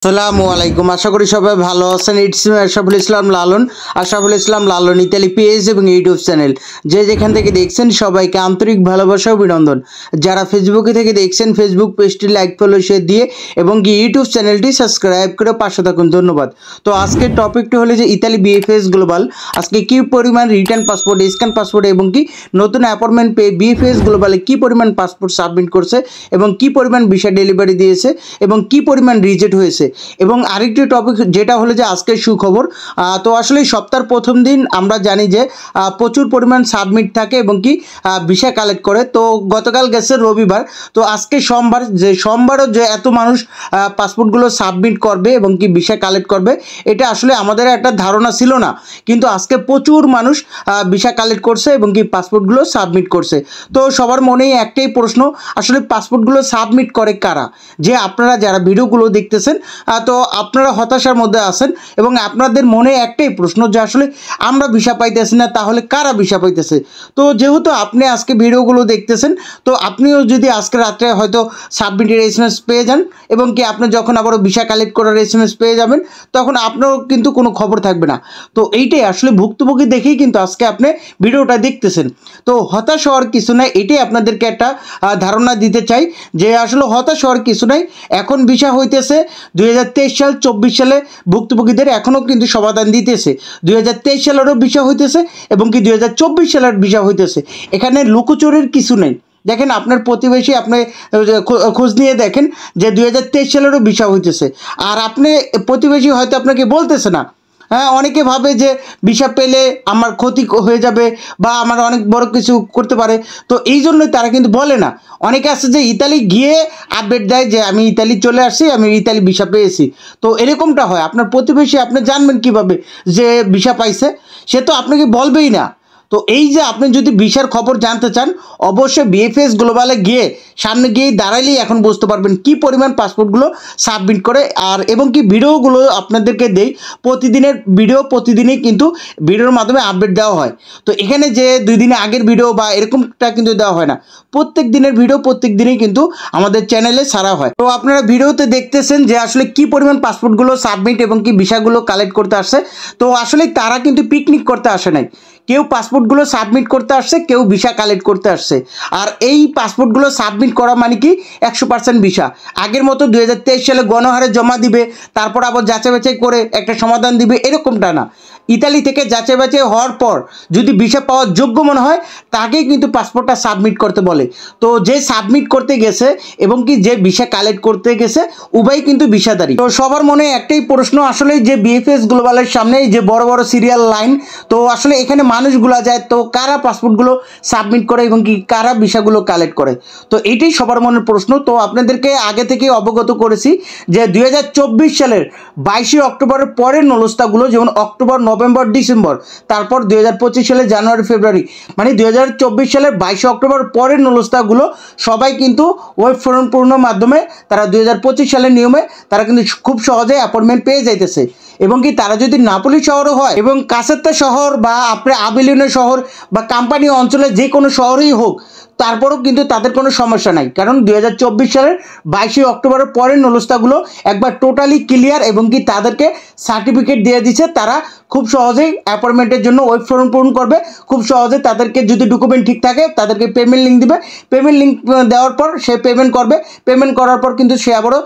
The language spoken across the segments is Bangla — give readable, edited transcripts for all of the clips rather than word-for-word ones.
আসসালামু আলাইকুম। আশা করি সবাই ভালো আছেন। It's me Ashraful Islam Lalon. Ashraful Islam Lalon Italy page এবং ইউটিউব চ্যানেল যে যেখান থেকে দেখছেন সবাইকে আন্তরিক ভালোবাসা ও অভিনন্দন। যারা ফেসবুকে থেকে দেখছেন ফেসবুক পেজটি লাইক ফলো শেয়ার দিয়ে এবং কি ইউটিউব চ্যানেলটি সাবস্ক্রাইব করে পাশে থাকুন, ধন্যবাদ। তো আজকের টপিকটি হলো যে ইতালি বিএফএস গ্লোবাল আজকে কি পরিমাণ রিটার্ন পাসপোর্ট, স্ক্যান পাসপোর্ট এবং কি নতুন অ্যাপয়েন্টমেন্ট পেয়ে বিএফএস গ্লোবালে কি পরিমাণ পাসপোর্ট সাবমিট করছে এবং কি পরিমাণ ভিসা ডেলিভারি দিয়েছে এবং কি পরিমাণ রিজেক্ট হয়েছে। এবং আরেকটি টপিক যেটা হলো যে আজকের সুখবর। তো আসলে সপ্তাহের প্রথম দিন আমরা জানি যে প্রচুর পরিমাণ সাবমিট থাকে এবং কি ভিসা কালেক্ট করে। তো গতকাল গেছে রবিবার, তো আজকে সোমবার, যে সোমবারও যে এত মানুষ পাসপোর্টগুলো সাবমিট করবে এবং কি ভিসা কালেক্ট করবে এটা আসলে আমাদের একটা ধারণা ছিল না, কিন্তু আজকে প্রচুর মানুষ ভিসা কালেক্ট করছে এবং কি পাসপোর্টগুলো সাবমিট করছে। তো সবার মনেই একটাই প্রশ্ন, আসলে পাসপোর্টগুলো সাবমিট করে কারা? যে আপনারা যারা ভিডিওগুলো দেখতেছেন তো আপনারা হতাশার মধ্যে আছেন এবং আপনাদের মনে একটাই প্রশ্ন যে আসলে আমরা ভিসা পাইতেছি না, তাহলে কারা ভিসা পাইতেছে? তো যেহেতু আপনি আজকে ভিডিওগুলো দেখতেছেন, তো আপনিও যদি আজকে রাত্রে হয়তো সাবমিটের এসএমএস পেয়ে যান এবং কি আপনি যখন আবারও ভিসা কালেক্ট করার এসএমএস পেয়ে যাবেন, তখন আপনারও কিন্তু কোনো খবর থাকবে না। তো এইটাই আসলে ভুক্তভোগী দেখেই কিন্তু আজকে আপনি ভিডিওটা দেখতেছেন। তো হতাশ হওয়ার কিছু নাই, এটাই আপনাদেরকে একটা ধারণা দিতে চাই যে আসলে হতাশ হওয়ার কিছু নাই। এখন ভিসা হইতেছে 2023 সাল 24 সালে ভুক্তভোগীদের এখনও কিন্তু সমাধান দিতেছে। 2023 সালেরও ভিসা হইতেছে এবং কি 2024 সালের ভিসা হইতেছে। এখানে লুকোচুরির কিছু নেই। দেখেন আপনার প্রতিবেশী, আপনি খোঁজ নিয়ে দেখেন যে 2023 সালেরও ভিসা হইতেছে, আর আপনি প্রতিবেশী হয়তো আপনাকে বলতেছে না। হ্যাঁ, অনেকে ভাবে যে ভিসা পেলে আমার ক্ষতি হয়ে যাবে বা আমার অনেক বড় কিছু করতে পারে, তো এই জন্যই তারা কিন্তু বলে না। অনেকে আছে যে ইতালি গিয়ে আপডেট দেয় যে আমি ইতালি চলে আসছি, আমি ইতালি ভিসা পেয়েছি। তো এরকমটা হয়। আপনার প্রতিবেশী আপনি জানবেন কিভাবে যে ভিসা পাইছে? সে তো আপনাকে বলবেই না। তো এই যে আপনি যদি ভিসার খবর জানতে চান, অবশ্যই বিএফএস গ্লোবালে গিয়ে সামনে গিয়ে দাঁড়াইলেই এখন বুঝতে পারবেন কি পরিমাণ পাসপোর্টগুলো সাবমিট করে। আর এবং কি ভিডিওগুলো আপনাদেরকে দেই, প্রতিদিনের ভিডিও প্রতিদিনই কিন্তু ভিডিওর মাধ্যমে আপডেট দেওয়া হয়। তো এখানে যে 2 দিনে আগের ভিডিও বা এরকমটা কিন্তু দেওয়া হয় না, প্রত্যেক দিনের ভিডিও প্রত্যেক দিনই কিন্তু আমাদের চ্যানেলে ছাড়া হয়। তো আপনারা ভিডিওতে দেখতেছেন যে আসলে কি পরিমাণ পাসপোর্টগুলো সাবমিট এবং কি ভিসাগুলো কালেক্ট করতে আসছে। তো আসলে তারা কিন্তু পিকনিক করতে আসে নাই, কেউ পাসপোর্টগুলো সাবমিট করতে আসছে, কেউ ভিসা কালেক্ট করতে আসছে। আর এই পাসপোর্টগুলো সাবমিট করা মানে কি 100% ভিসা। আগের মতো 2023 সালে গণহারে জমা দিবে, তারপর আবার যাচাই বাছাই করে একটা সমাধান দিবে, এরকমটা না। ইতালি থেকে যাচাই বাছাই হওয়ার পর যদি ভিসা পাওয়ার যোগ্য মনে হয় তাকেই কিন্তু পাসপোর্টটা সাবমিট করতে বলে। তো যে সাবমিট করতে গেছে এবং কি যে ভিসা কালেক্ট করতে গেছে উভয় কিন্তু ভিসাদারি। তো সবার মনে একটাই প্রশ্ন, আসলে যে বিএফএস গ্লোবালের সামনে যে বড় বড় সিরিয়াল লাইন, তো আসলে এখানে মানুষগুলো যায়, তো কারা পাসপোর্টগুলো সাবমিট করে এবং কি কারা ভিসাগুলো কালেক্ট করে? তো এটাই সবার মনের প্রশ্ন। তো আপনাদেরকে আগে থেকে অবগত করেছি যে 2024 সালের 22 অক্টোবরের পরের নলস্তাগুলো, যেমন অক্টোবর, নভেম্বর, ডিসেম্বর, তারপর 2025 সালে জানুয়ারি, ফেব্রুয়ারি, মানে 2024 সালের 22 অক্টোবর পরের নলস্তাগুলো সবাই কিন্তু ওয়েব ফর্ম পূর্ণর মাধ্যমে তারা 2025 সালের নিয়মে তারা কিন্তু খুব সহজে অ্যাপয়েন্টমেন্ট পেয়ে যাইতেছে। এবং কি তারা যদি নাপোলি শহরও হয় এবং কাসেত্তা শহর বা আপনার আবিলিনো শহর বা কোম্পানি অঞ্চলে যে কোনো শহরেই হোক, তারপরেও কিন্তু তাদের কোনো সমস্যা নাই, কারণ 2024 সালের 22 অক্টোবরের পরের নলস্তাগুলো একবার টোটালি ক্লিয়ার এবং কি তাদেরকে সার্টিফিকেট দিয়ে দিচ্ছে। তারা খুব সহজেই অ্যাপয়েন্টমেন্টের জন্য ওয়েব ফর্ম পূরণ করবে, খুব সহজে তাদেরকে যদি ডকুমেন্ট ঠিক থাকে তাদেরকে পেমেন্ট লিঙ্ক দিবে, পেমেন্ট লিঙ্ক দেওয়ার পর সে পেমেন্ট করবে, পেমেন্ট করার পর কিন্তু সে আবারও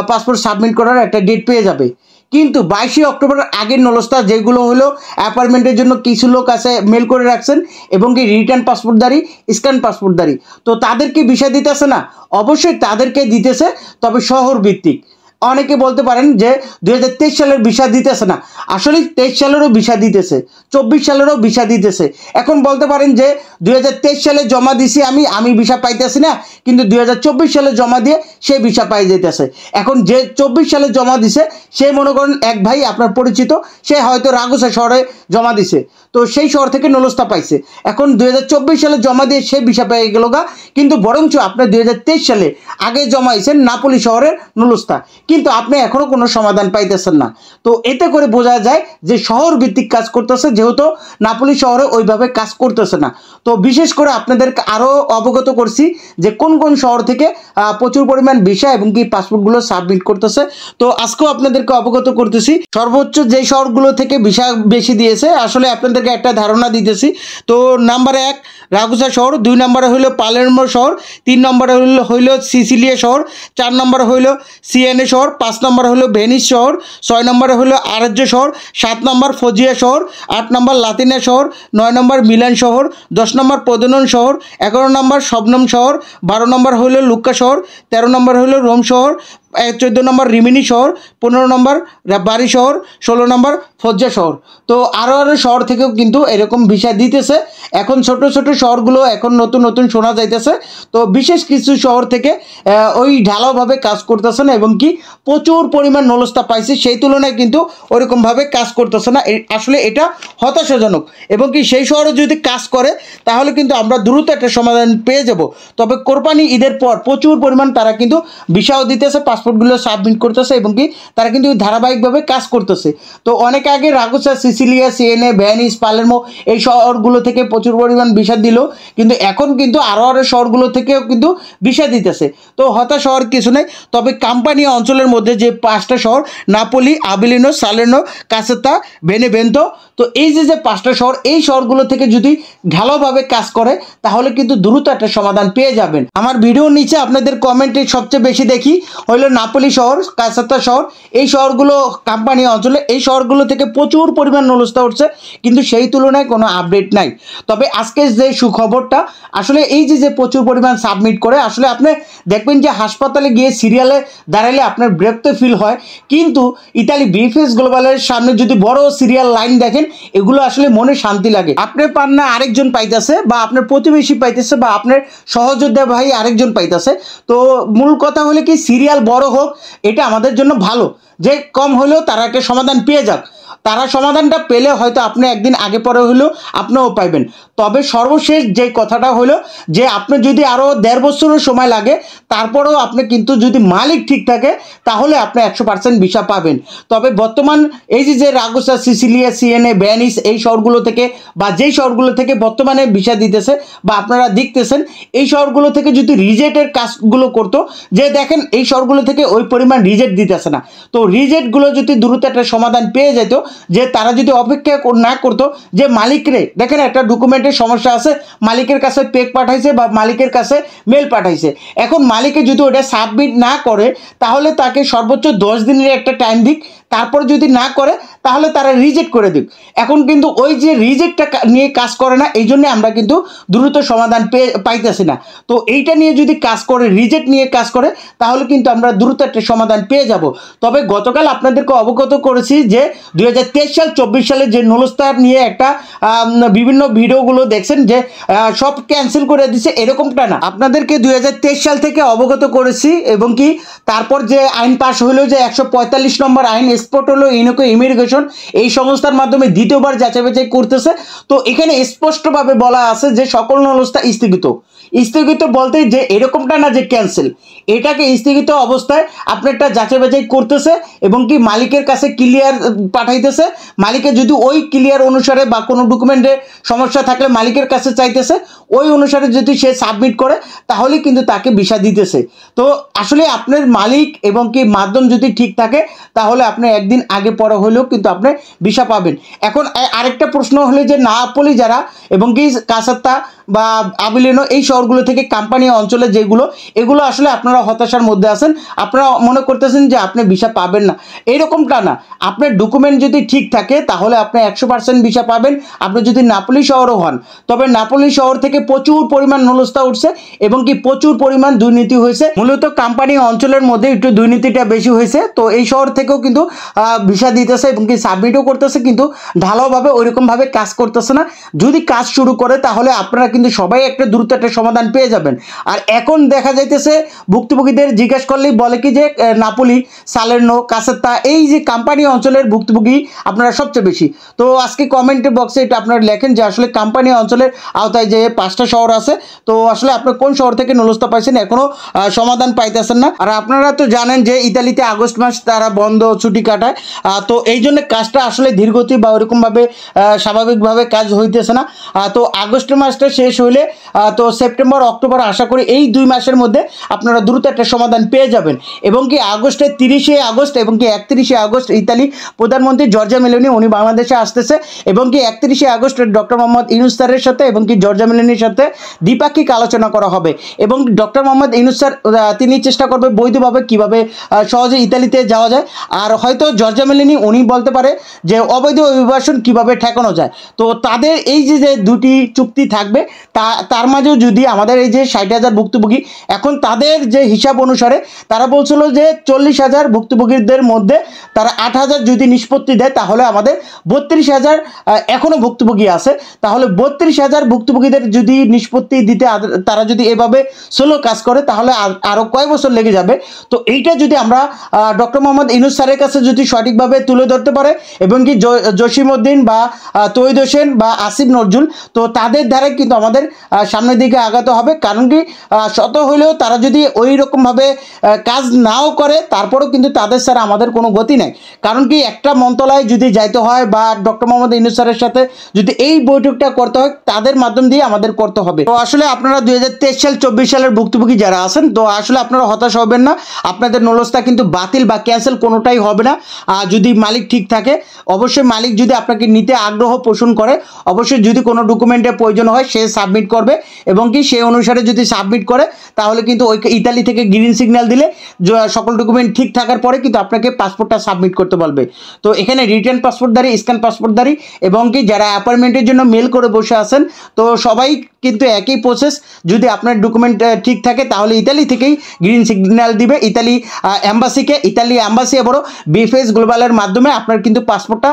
পাসপোর্ট সাবমিট করার একটা ডেট পেয়ে যাবে। কিন্তু 22 অক্টোবরের আগের নলস্তা যেগুলো হলো অ্যাপয়েন্টমেন্টের জন্য কিছু লোক আছে মেল করে রাখছেন এবং কি রিটার্ন পাসপোর্টধারী, স্ক্যান পাসপোর্টধারী, তো তাদেরকে ভিসা দিতেছে না? অবশ্যই তাদেরকে দিতেছে, তবে শহর ভিত্তিক। অনেকে বলতে পারেন যে 2023 সালের ভিসা দিতেছে না, আসলে 23 সালেরও ভিসা দিতেছে, 24 সালেরও ভিসা দিতেছে। এখন বলতে পারেন যে 2023 সালে জমা দিছি আমি ভিসা পাইতেছি না, কিন্তু 2024 সালে জমা দিয়ে সে ভিসা পাই যেতেছে। এখন যে 24 সালে জমা দিছে সে মনে করেন এক ভাই আপনার পরিচিত, সে হয়তো রাগুসা শহরে জমা দিছে, তো সেই শহর থেকে নলস্তা পাইছে। এখন 2024 সালে জমা দিয়ে সে ভিসা পেয়ে গেল গা, কিন্তু বরঞ্চ আপনার 2023 সালে আগে জমাইছেন নাপোলি শহরের নলস্তা, কিন্তু আপনি এখনো কোনো সমাধান পাইতেছেন না। তো এতে করে বোঝা যায় যে শহর ভিত্তিক কাজ করতেছে, যেহেতু নাপোলি শহরে ওইভাবে কাজ করতেছে না। তো বিশেষ করে আপনাদেরকে আরও অবগত করছি যে কোন কোন শহর থেকে প্রচুর পরিমাণ ভিসা এবং কি পাসপোর্টগুলো সাবমিট করতেছে। তো আজকেও আপনাদেরকে অবগত করতেছি সর্বোচ্চ যে শহরগুলো থেকে ভিসা বেশি দিয়েছে, আসলে আপনাদেরকে একটা ধারণা দিতেছি। তো নাম্বারে 1 রাগুসা শহর, 2 নম্বরে হইল পালেরমো শহর, 3 নম্বরে হইল সিসিলিয়া শহর, 4 নম্বরে হইল সিএনএ শহর, 5 নম্বরে হইল ভেনিস শহর, 6 নম্বরে হইল আরাজ্য শহর, 7 নম্বর ফজিয়া শহর, 8 নম্বর লাতিনা শহর, 9 নম্বর মিলান শহর, 10 নম্বর পদনন শহর, 11 নম্বর শবনম শহর, 12 নম্বর হইল লুক্কা শহর, 13 নম্বর হইল রোম শহর, 14 নম্বর রিমিনি শহর, 15 নম্বর বাড়ি শহর, 16 নম্বর ফজ্জা শহর। তো আরও শহর থেকেও কিন্তু এরকম ভিসা দিতেছে। এখন ছোট ছোট শহরগুলো এখন নতুন নতুন শোনা যাইতেছে। তো বিশেষ কিছু শহর থেকে ওই ঢালাওভাবে কাজ করতেছে না এবং কি প্রচুর পরিমাণ নলস্তা পাইছে, সেই তুলনায় কিন্তু ওরকমভাবে কাজ করতেছে না। আসলে এটা হতাশাজনক এবং কি সেই শহরে যদি কাজ করে তাহলে কিন্তু আমরা দ্রুত একটা সমাধান পেয়ে যাব। তবে কোরবানি ঈদের পর প্রচুর পরিমাণ তারা কিন্তু ভিসাও দিতেছে, পাসপোর্টগুলো সাবমিট করতেছে এবং কি তারা কিন্তু ধারাবাহিকভাবে কাজ করতেছে। তো অনেক আগে রাগুসা, সিসিলিয়া, সিএনএ, ভেনিস, পালেরমো এই শহরগুলো থেকে প্রচুর পরিমাণ ভিসা দিল, কিন্তু এখন কিন্তু আরও শহরগুলো থেকেও কিন্তু ভিসা দিতেছে। তো হতাশ হওয়ার কিছু নেই। তবে কাম্পানিয়া অঞ্চলের মধ্যে যে 5টা শহর নাপোলি, আবিলিনো, সালের্নো, কাসেতা, বেনেভেন্তো, তো এই যে 5টা শহর, এই শহরগুলো থেকে যদি ঢালাওভাবে কাজ করে তাহলে কিন্তু দ্রুত একটা সমাধান পেয়ে যাবেন। আমার ভিডিওর নিচে আপনাদের কমেন্টে সবচেয়ে বেশি দেখি হইল নাপোলি শহর, কাসেতা শহর, এই শহরগুলো কাম্পানিয়া অঞ্চলে, এই শহরগুলো থেকে প্রচুর পরিমাণ নলস্তা উঠছে, কিন্তু সেই তুলনায় কোনো আপডেট নাই। তবে আজকে যে সুখবরটা, আসলে এই যে প্রচুর পরিমাণ সাবমিট করে, আসলে আপনি দেখবেন যে হাসপাতালে গিয়ে সিরিয়ালে দাঁড়ালে আপনার বিরক্ত ফিল হয়, কিন্তু ইতালি বিএফএস গ্লোবালের সামনে যদি বড় সিরিয়াল লাইন দেখেন, এগুলো আসলে মনে শান্তি লাগে। আপনি পান না, আরেকজন পাইতেছে, বা আপনার প্রতিবেশী পাইতেছে, বা আপনার সহযোদ্ধা ভাই আরেকজন পাইতেছে। তো মূল কথা হলে কি, সিরিয়াল বড় হোক, এটা আমাদের জন্য ভালো, যে কম হলেও তারা একটা সমাধান পেয়ে যাক। তারা সমাধানটা পেলে হয়তো আপনি একদিন আগে পরে হলেও আপনিও পাইবেন। তবে সর্বশেষ যে কথাটা হলো যে আপনি যদি আরও 1.5 বছরের সময় লাগে, তারপরেও আপনি কিন্তু যদি মালিক ঠিক থাকে তাহলে আপনি 100% ভিসা পাবেন। তবে বর্তমান এই যে রাগুসা, সিসিলিয়া, সিএনএ, ভেনিস এই শহরগুলো থেকে, বা যেই শহরগুলো থেকে বর্তমানে ভিসা দিতেছে বা আপনারা দেখতেছেন, এই শহরগুলো থেকে যদি রিজেক্টের কাজগুলো করতো, যে দেখেন এই শহরগুলো থেকে ওই পরিমাণ রিজেক্ট দিতেছে না, তো রিজেক্টগুলো যদি দ্রুত একটা সমাধান পেয়ে যেত, যে তারা যদি অপেক্ষা না করতো যে মালিকরে দেখেন একটা ডকুমেন্টের সমস্যা আছে, মালিকের কাছে পেক পাঠাইছে বা মালিকের কাছে মেল পাঠাইছে, এখন মালিকে যদি ওটা সাবমিট না করে তাহলে তাকে সর্বোচ্চ 10 দিনের একটা টাইম দিক, তারপর যদি না করে তাহলে তারা রিজেক্ট করে দিক। এখন কিন্তু ওই যে রিজেক্টটা নিয়ে কাজ করে না, এই জন্য আমরা কিন্তু দ্রুত সমাধান পাইতেছি না। তো এইটা নিয়ে যদি কাজ করে, রিজেক্ট নিয়ে কাজ করে, তাহলে কিন্তু আমরা দ্রুত একটা সমাধান পেয়ে যাব। তবে গতকাল আপনাদেরকে অবগত করেছি যে 2023 সাল 24 সালে যে নলস্তার নিয়ে একটা বিভিন্ন ভিডিওগুলো দেখছেন যে সব ক্যান্সেল করে দিছে, এরকমটা না। আপনাদেরকে 2023 সাল থেকে অবগত করেছি এবং কি তারপর যে আইন পাশ হলো, যে 145 নম্বর আইন, স্পট হলো ইউনিকো ইমিগ্রেশন, এই সংস্থার মাধ্যমে দ্বিতীয়বার যাচাই বাছাই করতেছে। তো এখানে স্পষ্টভাবে বলা আছে যে সকল নলস্তা স্থগিত। স্থগিত বলতে যে এরকমটা না যে ক্যান্সেল, এটাকে স্থগিত অবস্থায় আপনি একটা যাচাই বাছাই করতেছে এবং কি মালিকের কাছে ক্লিয়ার পাঠাইতেছে। মালিকের যদি ওই ক্লিয়ার অনুসারে বা কোনো ডকুমেন্টে সমস্যা থাকলে মালিকের কাছে চাইতেছে, ওই অনুসারে যদি সে সাবমিট করে তাহলে কিন্তু তাকে ভিসা দিতেছে। তো আসলে আপনার মালিক এবং কি মাধ্যম যদি ঠিক থাকে তাহলে আপনি একদিন আগে পরে হলেও কিন্তু আপনি ভিসা পাবেন। এখন আরেকটা প্রশ্ন হলে যে নাপোলি যারা এবং কি কাসেতা বা আবিলিনো এই শহরগুলো থেকে কাম্পানিয়া অঞ্চলে যেগুলো, এগুলো আসলে আপনারা হতাশার মধ্যে আছেন, আপনারা মনে করতেছেন যে আপনি ভিসা পাবেন না, এইরকমটা না। আপনার ডকুমেন্ট যদি ঠিক থাকে তাহলে আপনি 100% ভিসা পাবেন, আপনি যদি নাপোলি শহরও হন। তবে নাপোলি শহর থেকে প্রচুর পরিমাণ নলস্তা উঠছে এবং কি প্রচুর পরিমাণ দুর্নীতি হয়েছে, মূলত কাম্পানিয়া অঞ্চলের মধ্যে একটু দুর্নীতিটা বেশি হয়েছে। তো এই শহর থেকেও কিন্তু ভিসা দিতেছে এবং কি সাবমিটও করতেছে, কিন্তু ঢালাওভাবে ওইরকমভাবে কাজ করতেছে না। যদি কাজ শুরু করে তাহলে আপনারা কিন্তু সবাই একটা দ্রুত একটা সমাধান পেয়ে যাবেন। আর এখন দেখা যাইতেছে ভুক্তভোগীদের জিজ্ঞেস করলেই বলে কি যে নাপোলি, সালের্নো, কাসেত্তা এই যে কাম্পানি অঞ্চলের ভুক্তভোগী আপনারা সবচেয়ে বেশি। তো আজকে কমেন্ট বক্সে এটা আপনারা লেখেন যে আসলে কাম্পানি অঞ্চলের আওতায় যে 5টা শহর আছে, তো আসলে আপনার কোন শহর থেকে নুলস্থা পাইছেন এখনো সমাধান পাইতেছেন না। আর আপনারা তো জানেন যে ইতালিতে আগস্ট মাস তারা বন্ধ ছুটি কাটায়, তো এই জন্য কাজটা আসলে ধীরগতি বা ওইরকমভাবে স্বাভাবিকভাবে কাজ হইতেছে না। তো আগস্ট মাসটা শেষ হইলে তো সেপ্টেম্বর অক্টোবর আশা করি এই 2 মাসের মধ্যে আপনারা দ্রুত একটা সমাধান পেয়ে যাবেন। এবং কি আগস্টের 30শে আগস্ট এবং কি 31শে আগস্ট ইতালি প্রধানমন্ত্রী জর্জা মেলোনি উনি বাংলাদেশে আসতেছে, এবং কি 31শে আগস্ট ডক্টর মোহাম্মদ ইউনূস স্যারের সাথে এবং কি জর্জা মেলোনির সাথে দ্বিপাক্ষিক আলোচনা করা হবে। এবং ডক্টর মোহাম্মদ ইউনূস স্যার তিনি চেষ্টা করবে বৈধভাবে কীভাবে সহজে ইতালিতে যাওয়া যায়। আর হয়তো জর্জা মেলোনি উনি বলতে পারে যে অবৈধ অভিবাসন কীভাবে ঠেকানো যায়। তো তাদের এই যে দুটি চুক্তি থাকবে তার মাঝেও যদি আমাদের এই যে 60,000 ভুক্তভোগী, এখন তাদের যে হিসাব অনুসারে তারা বলছিল যে 40,000 ভুক্তভোগীদের মধ্যে তারা 8,000 যদি নিষ্পত্তি দেয় তাহলে আমাদের 32,000 এখনও ভুক্তভোগী আছে। তাহলে 32,000 ভুক্তভোগীদের যদি নিষ্পত্তি দিতে তারা যদি এভাবে স্লো কাজ করে তাহলে আরও কয় বছর লেগে যাবে। তো এইটা যদি আমরা ডক্টর মোহাম্মদ ইউনূস স্যারের কাছে যদি সঠিকভাবে তুলে ধরতে পারে এবং কি জসিমউদ্দিন বা তৌহিদ হোসেন বা আসিফ নজরুল, তো তাদের দ্বারা কিন্তু আমাদের সামনের দিকে আগাতে হবে। কারণ কি শত হইলেও তারা যদি ওই রকমভাবে কাজ নাও করে তারপরেও কিন্তু তাদের স্যার আমাদের কোনো গতি নেই। কারণ কি একটা মন্ত্রণালয়ে যদি যাইতে হয় বা ডক্টর মোহাম্মদ ইউনূস স্যারের সাথে যদি এই বৈঠকটা করতে হয় তাদের মাধ্যম দিয়ে আমাদের করতে হবে। তো আসলে আপনারা 2023 সাল 24 সালের ভুক্তভোগী যারা আছেন, তো আসলে আপনারা হতাশ হবেন না, আপনাদের নুলস্থা কিন্তু বাতিল বা ক্যান্সেল কোনোটাই হবে না যদি মালিক ঠিক থাকে। অবশ্যই মালিক যদি আপনাকে নিতে আগ্রহ পোষণ করে, অবশ্যই যদি কোনো ডকুমেন্টের প্রয়োজন হয় সে সাবমিট করবে, এবং কি সেই অনুসারে যদি সাবমিট করে তাহলে কিন্তু ওই ইতালি থেকে গ্রিন সিগন্যাল দিলে সকল ডকুমেন্ট ঠিক থাকার পরে কিন্তু আপনাকে পাসপোর্টটা সাবমিট করতে বলবে। তো এখানে রিটার্ন পাসপোর্টধারী, স্ক্যান পাসপোর্টধারী এবং কি যারা অ্যাপয়েন্টমেন্টের জন্য মেল করে বসে আছেন, তো সবাই কিন্তু একই প্রসেস। যদি আপনার ডকুমেন্ট ঠিক থাকে তাহলে ইতালি থেকেই গ্রিন সিগন্যাল দিবে ইতালি অ্যাম্বাসিকে। ইতালি অ্যাম্বাসি আবারও বিএফএস গ্লোবালের মাধ্যমে আপনার কিন্তু পাসপোর্টটা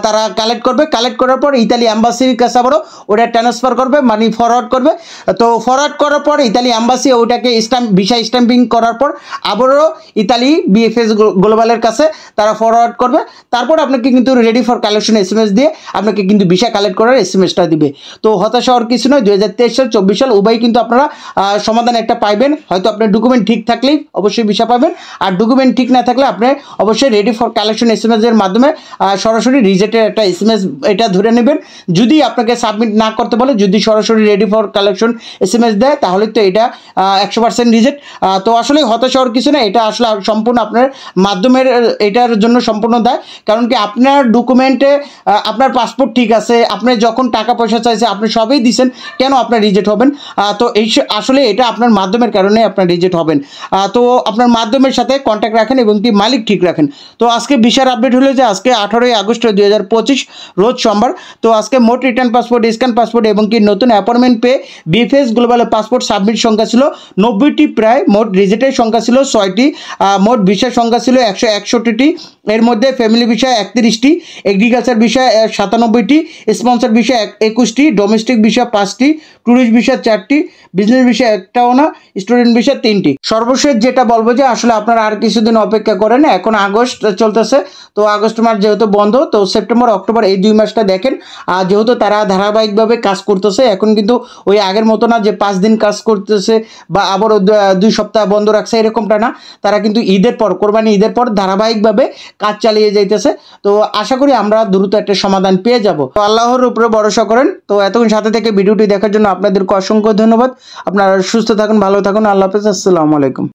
তারা কালেক্ট করবে। কালেক্ট করার পর ইতালি অ্যাম্বাসির কাছে আবারও ওটা ট্রান্সফার করবে, মানে ফরওয়ার্ড করবে। তো ফরওয়ার্ড করার পর ইতালি অ্যাম্বাসি ওটাকে ভিসা স্ট্যাম্পিং করার পর আবারও ইতালি বিএফএস গ্লোবালের কাছে তারা ফরওয়ার্ড করবে। তারপর আপনাকে কিন্তু রেডি ফর কালেকশন এসএমএস দিয়ে আপনাকে কিন্তু ভিসা কালেক্ট করার এসএমএসটা দিবে। তো হতাশ হওয়ার কিছু নয়, 2023 সাল 24 সাল উভয় কিন্তু আপনারা সমাধান একটা পাইবেন। হয়তো আপনার ডকুমেন্ট ঠিক থাকলেই অবশ্যই ভিসা পাবেন, আর ডকুমেন্ট ঠিক না থাকলে আপনি অবশ্যই রেডি ফর কালেকশন এসএমএস এর মাধ্যমে সরাসরি রিজেক্টের একটা এসএমএস এটা ধরে নেবেন। যদি আপনাকে সাবমিট না করতে বলে, যদি সরাসরি রেডি ফর কালেকশন এসএমএস দেয় তাহলে তো এটা 100% রিজেক্ট। তো আসলে হতাশ হওয়ার কিছু না, এটা আসলে সম্পূর্ণ আপনার মাধ্যমের এটার জন্য সম্পূর্ণ দায়। কারণ কি আপনার ডকুমেন্টে আপনার পাসপোর্ট ঠিক আছে, আপনি যখন টাকা পয়সা চাইছে আপনি সবই দিচ্ছেন, কেন আপনার রিজেক্ট হবেন? তো এই আসলে এটা আপনার মাধ্যমের কারণে আপনার রিজেক্ট হবেন। তো আপনার মাধ্যমের সাথে কন্ট্যাক্ট রাখেন এবং কি মালিক ঠিক রাখেন। তো আজকে ভিসার আপডেট হলো যে আজকে 18ই আগস্ট 2025 রোজ সোমবার। তো আজকে মোট রিটার্ন পাসপোর্ট, স্ক্যান পাসপোর্ট এবং কি নতুন অ্যাপয়েন্টমেন্ট পেয়ে বিএফএস গ্লোবালে পাসপোর্ট সাবমিট সংখ্যা ছিল 90টি, প্রায় মোট রিজেক্টের সংখ্যা ছিল 6টি, মোট ভিসার সংখ্যা ছিল 161টি। এর মধ্যে ফ্যামিলি বিষয় 31টি, এগ্রিকালচার বিষয় 97টি, স্পন্সর বিষয় 21টি, ডোমেস্টিক বিষয় 5টি, ট্যুরিস্ট বিষয় 4টি, বিজনেস বিষয় 1টাও না, স্টুডেন্ট বিষয় 3টি। সর্বশেষ যেটা বলবো যে আসলে আপনারা আর কিছুদিন অপেক্ষা করেন, এখন আগস্ট চলতেছে, তো আগস্ট মাস যেহেতু বন্ধ, তো সেপ্টেম্বর অক্টোবর এই 2 মাসটা দেখেন। আর যেহেতু তারা ধারাবাহিকভাবে কাজ করতেছে, এখন কিন্তু ওই আগের মতো না যে 5 দিন কাজ করতেছে বা আবারও 2 সপ্তাহ বন্ধ রাখছে, এরকমটা না। তারা কিন্তু ঈদের পর, কোরবানি ঈদের পর ধারাবাহিকভাবে কাজ চালিয়ে যাইতেছে। তো আশা করি আমরা দ্রুত একটা সমাধান পেয়ে যাব। তো আল্লাহর উপরে ভরসা করেন। তো এতক্ষণ সাথে থেকে ভিডিওটি দেখার জন্য আপনাদেরকে অসংখ্য ধন্যবাদ। আপনারা সুস্থ থাকুন, ভালো থাকুন। আল্লাহ হাফেজ, আসসালামু আলাইকুম।